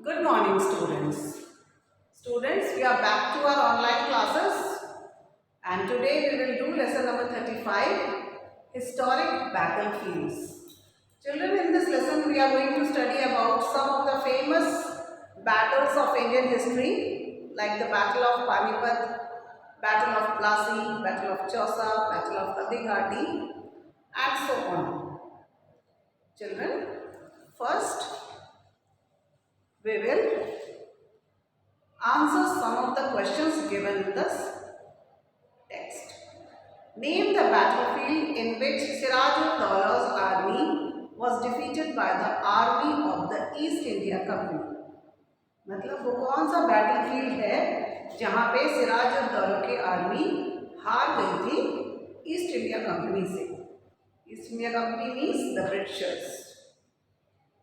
Good morning, students. Students, we are back to our online classes and today we will do lesson number 35, Historic Battlefields. Children, in this lesson we are going to study about some of the famous battles of Indian history like the Battle of Panipat, Battle of Plassey, Battle of Chausa, Battle of Kandighati and so on. Children, first we will answer some of the questions given in this text. Name the battlefield in which Siraj-ud-Dowla's army was defeated by the army of the East India Company. मतलब वो कौन सा battlefield है जहाँ पे सिराज-उद-दौला की army हार गई थी ईस्ट इंडिया कंपनी से. East India company means the Britishers.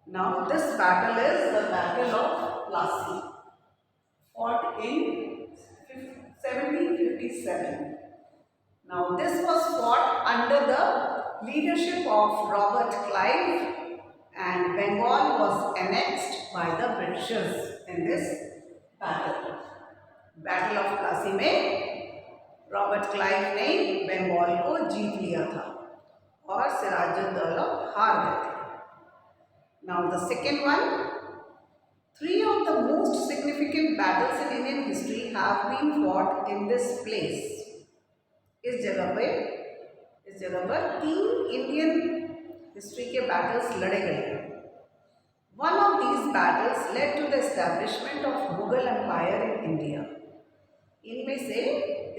Now this battle is the Battle of Plassey, fought in 1757. Now this was fought under the leadership of Robert Clive and Bengal was annexed by the Britishers in this battle. Battle of Plassey में Robert Clive ने बंगाल को जीत लिया था और सिराज-उद-दौला हार गए थे. Now the second one, three of the most significant battles in Indian history have been fought in this place. इस जगह पर तीन इंडियन हिस्ट्री के बैटल्स लड़े गए हैं. One of these battles led to the establishment of Mughal Empire in India. इनमें से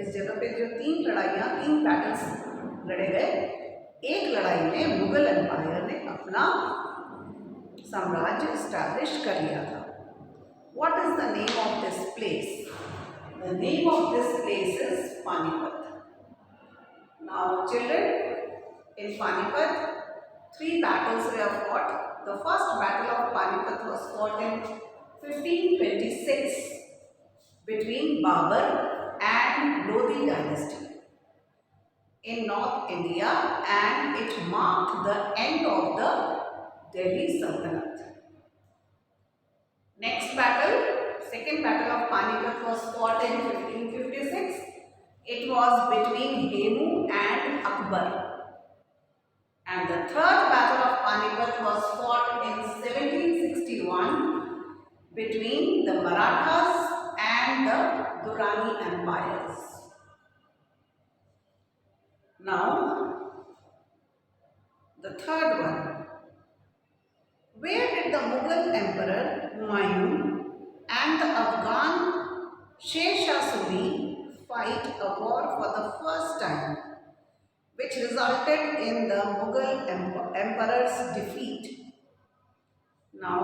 इस जगह पे जो तीन बैटल्स लड़े गए, एक लड़ाई में मुगल एम्पायर ने अपना साम्राज्य स्टैब्लिश कर लिया था. What is the name of this place? The name of this place is Panipat. Now children, in Panipat, three battles were fought. The first battle of Panipat was fought in 1526 between Babur and Lodi dynasty in North India, and it marked the end of the Delhi Sultanate. Next battle, second battle of Panipat was fought in 1556. It was between Hemu and Akbar. And the third battle of Panipat was fought in 1761 between the Marathas and the Durrani empires. Now, the third one. Where did the Mughal Emperor Humayun and the Afghan Sher Shah Suri fight a war for the first time, which resulted in the Mughal Emperor's defeat? Now,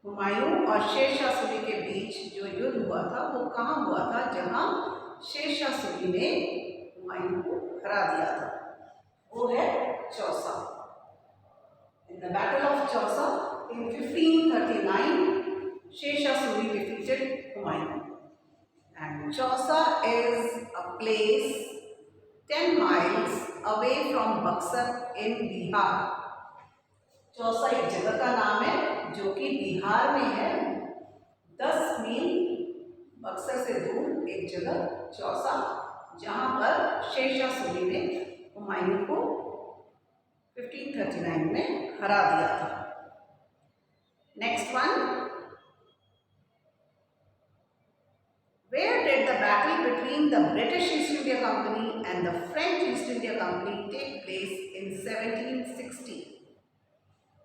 Humayun और शेर शाह सूरी के बीच जो युद्ध हुआ था वो कहाँ हुआ था, जहाँ शेर शाह सूरी ने हुमायूं को हरा दिया था, वो है Chausa. In the Battle of Chausa in 1539, Sher Shah Suri defeated Humayun. And Chausa is a place 10 miles away from Buxar in Bihar. Chausa एक जगह का नाम है जो कि बिहार में है. 10 मील बक्सर से दूर एक जगह चौसा, जहाँ पर शेर शाह सूरी ने हुमायूं को 1539 में हरा दिया था. Next one. Where did the battle between the British East India Company and the French East India Company take place in 1760?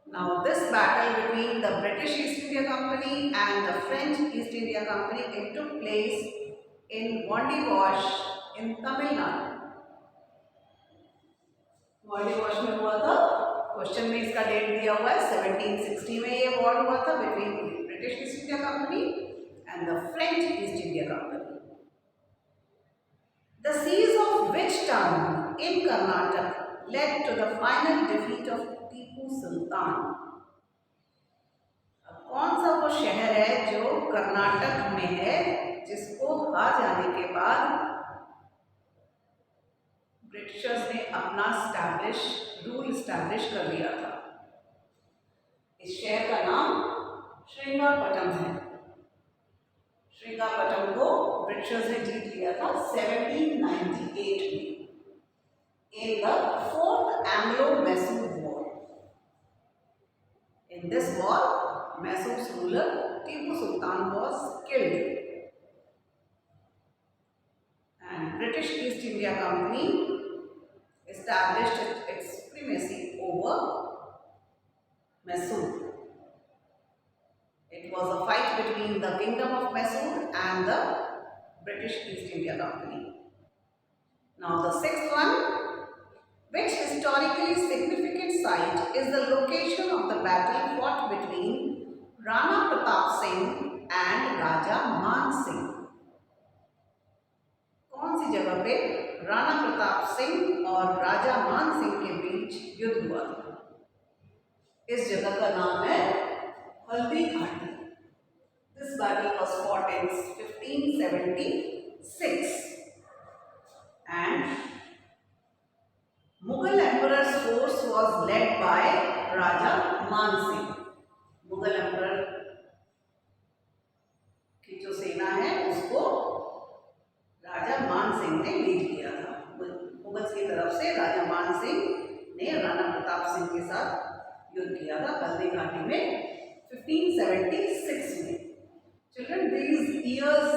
Now this battle between the British East India Company and the French East India Company, it took place in Wandiwash in Tamil Nadu. Wash में हुआ था. Question में इसका date दिया हुआ है 1760 में ये वॉर हुआ था between British East India company and the French East India company. The siege of which town in Karnataka led to the final defeat of Tipu Sultan? कौन सा वो शहर है जो कर्नाटक में है जिसको हार जाने के बाद ब्रिटिशर्स ने अपना रूल स्टैब्लिश कर लिया था? इस शहर का नाम श्रृंगापट्टनम है। श्रृंगापट्टनम को ब्रिटिशर्स ने जीत लिया था 1798 में in the Fourth Anglo-Mysore War. In this war, Mysore's ruler Tipu Sultan was killed, and British East India Company established its supremacy over Mysore. It was a fight between the Kingdom of Mysore and the British East India Company. Now the sixth one, which historically significant site is the location of the battle fought between Rana Pratap Singh and Raja Man Singh? कौन सी जगह पे राणा प्रताप सिंह और राजा मान सिंह के बीच युद्ध हुआ था? इस जगह का नाम है Haldi Ghati. This battle was fought in 1576 and Mughal Emperor's force was led by Raja Man Singh. Mughal emperor की जो सेना है उसको राजा मान सिंह ने लीड किया था। मुगल्स की तरफ से राजा मान सिंह ने राणा प्रताप सिंह के साथ युद्ध किया था हल्दी घाटी में 1576 में। Children, these years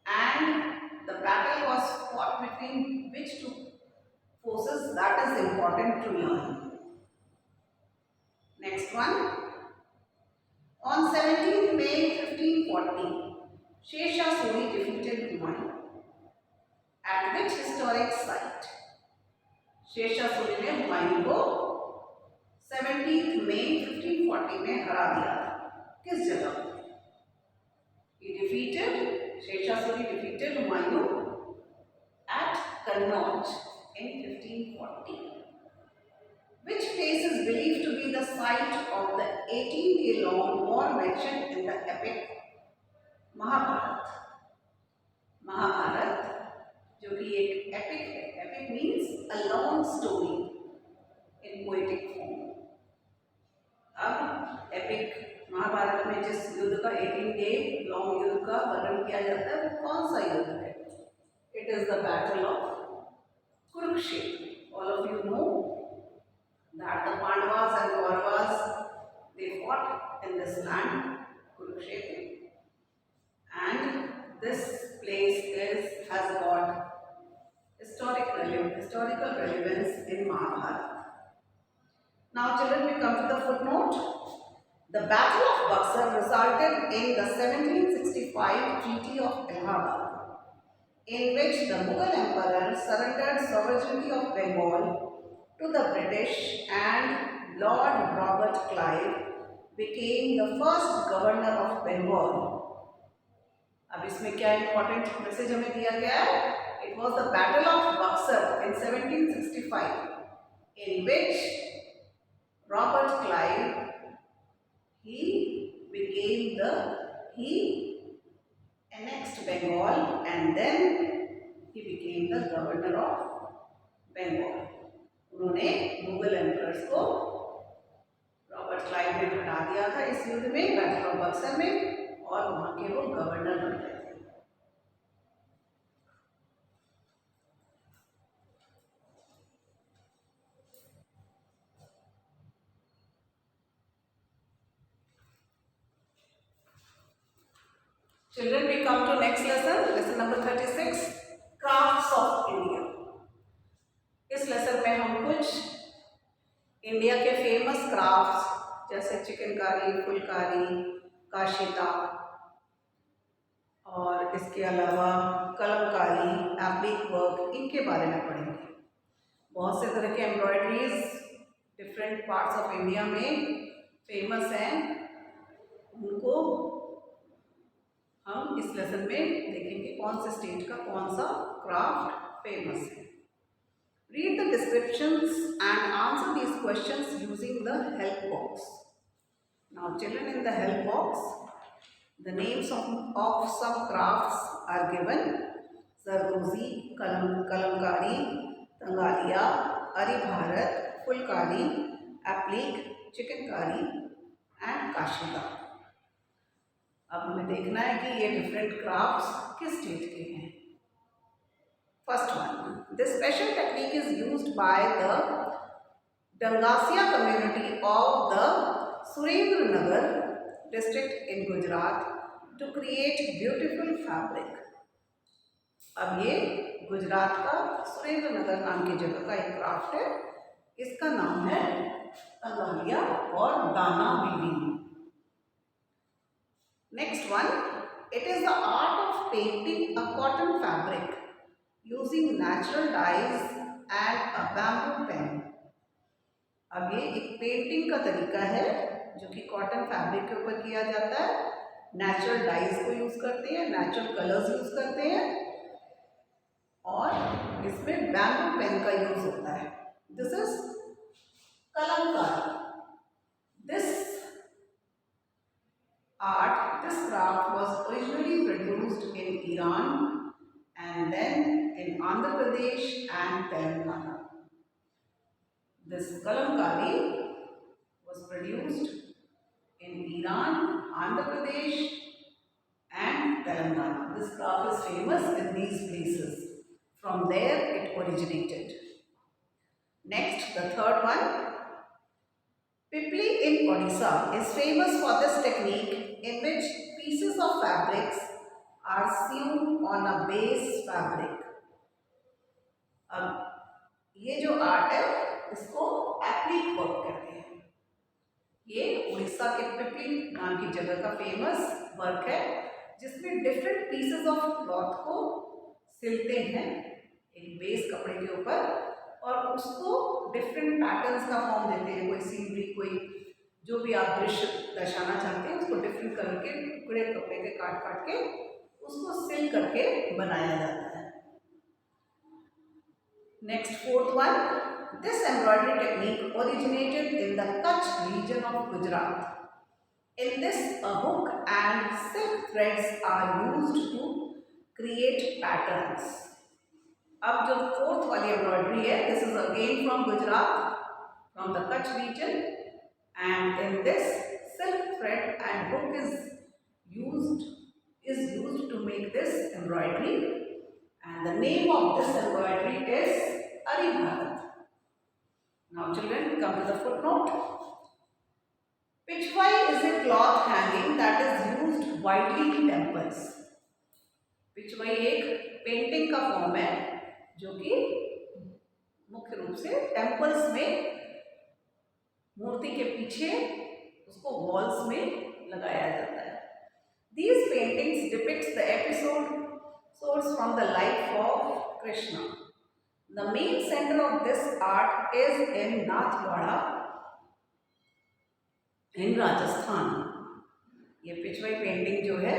and the battle was fought between which two forces, that is important to learn. Next one. On 17th May 1540, Sher Shah Suri defeated Humayun. At which historic site? Sher Shah Suri ने हुमायूं को 17th May 1540 में हरा दिया था। किस जगह? He defeated, Sher Shah Suri defeated Humayun at Kannauj in 1540. Which place is believed to be the site of the 18-day-long war mentioned in the epic Mahabharata? Mahabharat जो कि एक epic है, epic means a long story in poetic form. अब epic Mahabharat में जिस युद्ध का 18-day long युद्ध का वर्णन किया जाता है वो कौन सा युद्ध है? It is the battle of Kurukshetra. All of you know that the Pandavas and Kauravas, they fought in this land, Kurukshetra, and this place has got historical relevance in Mahabharata. Now children, we come to the footnote. The Battle of Buxar resulted in the 1765 Treaty of Allahabad, in which the Mughal Emperor surrendered sovereignty of Bengal to the British and Lord Robert Clive became the first governor of Bengal. अब इसमें क्या important message हमें दिया गया है? It was the Battle of Buxar in 1765, in which Robert Clive he annexed Bengal and then he became the governor of Bengal. उन्होंने Mughal emperors को Robert Clive ने हटा दिया था इस युद्ध में, बैटल ऑफ बक्सर में, और वहां के वो गवर्नर बन गए थे। Children, we come to next lesson number 36, crafts of India. इस लेसन में हम कुछ इंडिया के फेमस क्राफ्ट्स जैसे चिकनकारी, फुलकारी, काशीता और इसके अलावा कलमकारी, एप्लिक वर्क, इनके बारे में पढ़ेंगे। बहुत से तरह के embroideries different parts of India में फेमस हैं, उनको हम इस लेसन में देखेंगे कौन से स्टेट का कौन सा क्राफ्ट फेमस है। Read the descriptions and answer these questions using the help box. Now children, in the help box, the names of some crafts are given. Zardozi, Kalamkari, Tangaliya, Ari Bharat, Fulkari, applique, chikankari and kashida. अब हमें देखना है कि ये different crafts किस state के हैं। First one, this special technique is used by the Dangasia community of the Surendranagar district in Gujarat to create beautiful fabric. अब ये गुजरात का सुरेंद्रनगर नाम की जगह का एक क्राफ्ट है, इसका नाम है तंगालिया और Dana weaving. Next one, it is the art of painting a cotton fabric using natural dyes and a bamboo pen. अब ये एक पेंटिंग का तरीका है जो कि कॉटन फैब्रिक के ऊपर किया जाता है। नेचुरल डाइज को यूज करते हैं, नेचुरल कलर्स यूज करते हैं और इसमें बैम्बू पेन का यूज होता है। This is Kalamkari. This art, this craft was originally produced in Iran and then in Andhra Pradesh and Telangana. This kalamkari was produced in Iran, Andhra Pradesh and Telangana. This craft is famous in these places. From there it originated. Next, the third one. Pipli in Odisha is famous for this technique in which pieces of fabrics are sewn on a base fabric. अब ये जो art है इसको applique work कहते हैं। ये उड़ीसा के पिपली नाम की जगह का फेमस वर्क है जिसमें डिफरेंट पीसेस ऑफ क्लॉथ को सिलते हैं एक बेस कपड़े के ऊपर और उसको डिफरेंट पैटर्न्स का फॉर्म देते हैं। कोई सीनरी, कोई जो भी आप दृश्य दर्शाना चाहते हैं उसको डिफरेंट कलर के टुकड़े कपड़े के काट काट के उसको सिल करके बनाया जाता है। Next fourth one, this embroidery technique originated in the Kutch region of Gujarat. In this a hook and silk threads are used to create patterns. अब जो फोर्थ वाली एम्ब्रॉयडरी है, this is again from Gujarat, from the Kutch region, and in this silk thread and hook is used to make this embroidery, and the name of this embroidery is Ari Bharat. Now children, come to the footnote. Pichwai is a cloth hanging that is used widely in temples. Pichwai एक painting का form है जो कि मुख्य रूप से temples में मूर्ति के पीछे उसको वॉल्स में लगाया जाता है। These paintings depicts the episodes from the life of Krishna. The main center of this art is in Nathdwara in Rajasthan. ये पिछवाई पेंटिंग जो है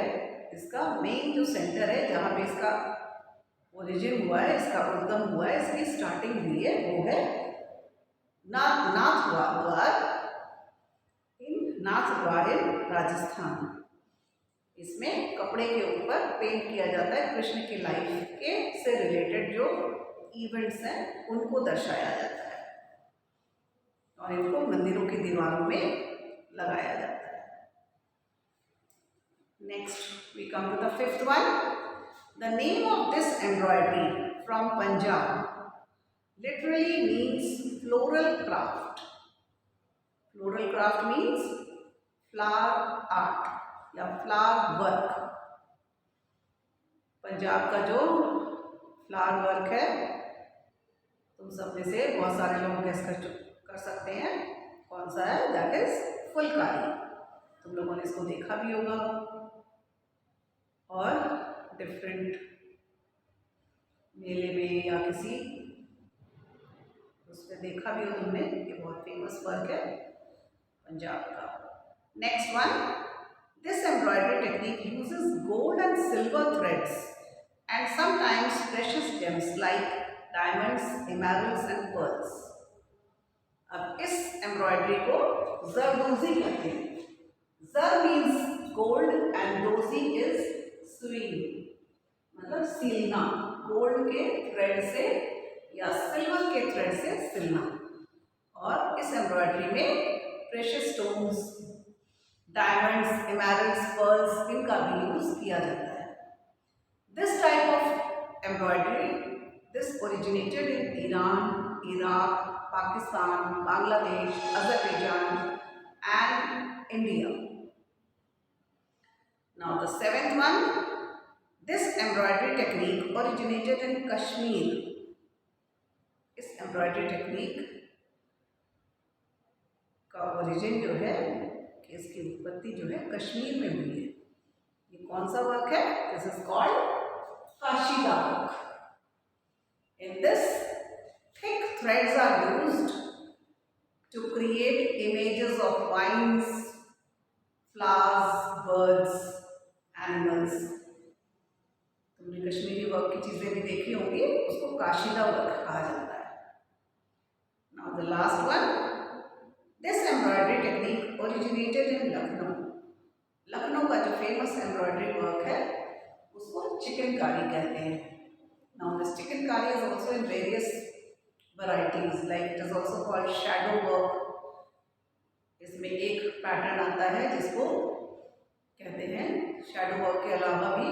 इसका मेन जो सेंटर है जहाँ पे इसका ओरिजिन हुआ है, इसका उद्गम हुआ है, इसकी स्टार्टिंग हुई है, वो है नाथद्वार इन राजस्थान। इसमें कपड़े के ऊपर पेंट किया जाता है, कृष्ण की लाइफ के से रिलेटेड जो इवेंट्स हैं उनको दर्शाया जाता है और इनको मंदिरों की दीवारों में लगाया जाता है। Next, we come to the fifth one. The name of this embroidery from Punjab literally means floral craft. Floral craft means flower art या flower work. पंजाब का जो फ्लावर वर्क है तुम सब में से बहुत सारे लोग गेस कर सकते हैं कौन सा है, दैट इज फुलकारी। तुम लोगों ने इसको देखा भी होगा और डिफरेंट मेले में या किसी उस पर देखा भी हो तुमने। ये बहुत फेमस वर्क है पंजाब का। Next one, this embroidery technique uses gold and silver threads and sometimes precious James like diamonds, emeralds and pearls. अब इस एम्ब्रॉयडरी को जरदोजी कहते हैं। जर means gold and doji is sewing, मतलब सिलना, गोल्ड के थ्रेड से या सिल्वर के थ्रेड से सिलना। और इस एम्ब्रॉयडरी में precious stones, diamonds, emeralds, pearls इनका भी यूज किया जाता है। This type of embroidery this originated in Iran, Iraq, Pakistan, Bangladesh, Azerbaijan and India. Now the seventh one, this embroidery technique originated in Kashmir. इस embroidery technique का origin जो है कि इसकी उत्पत्ति जो है कश्मीर में हुई है। ये कौन सा वर्क है? This is called kashida work. In this, thick threads are used to create images of vines, flowers, birds, animals. तुमने कश्मीरी वर्क की चीजें भी देखी होंगी, उसको काशीदा वर्क कहा जाता है। Now the last one, this embroidery technique originated in Lucknow. Lucknow का जो फेमस एम्ब्रॉयडरी वर्क है उसको चिकनकारी कहते हैं। Now this chikankari is also in various varieties, like it is also called shadow work. इसमें एक पैटर्न आता है जिसको कहते हैं शैडो वर्क के अलावा भी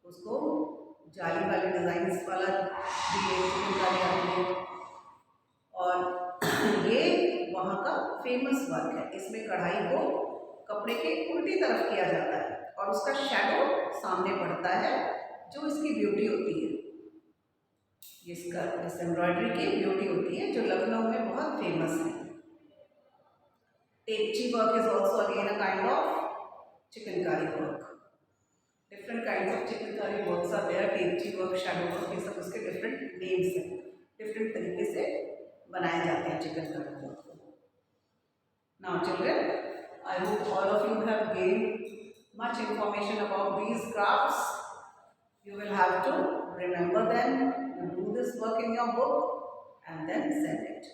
उसको जाली वाले डिजाइन्स वाला भी एक चिकनकारी आती है और ये वहाँ का फेमस वर्क है। इसमें कढ़ाई को कपड़े के उल्टी तरफ किया जाता है और उसका शैडो सामने पड़ता है, जो इसकी ब्यूटी होती है। इसका इस एम्ब्रॉयडरी की ब्यूटी होती है जो लखनऊ में बहुत फेमस है। Tepchi work is also again a kind of chikankari work. Different kind of chikankari works are there. Tepchi work, shadow work, ये सब उसके डिफरेंट नेम्स हैं। डिफरेंट तरीके से बनाए जाते हैं चिकनकारी वर्क को। Now children, I hope all of you have gained much information about these crafts. You will have to remember them, do this work in your book and then send it.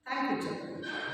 Thank you, children.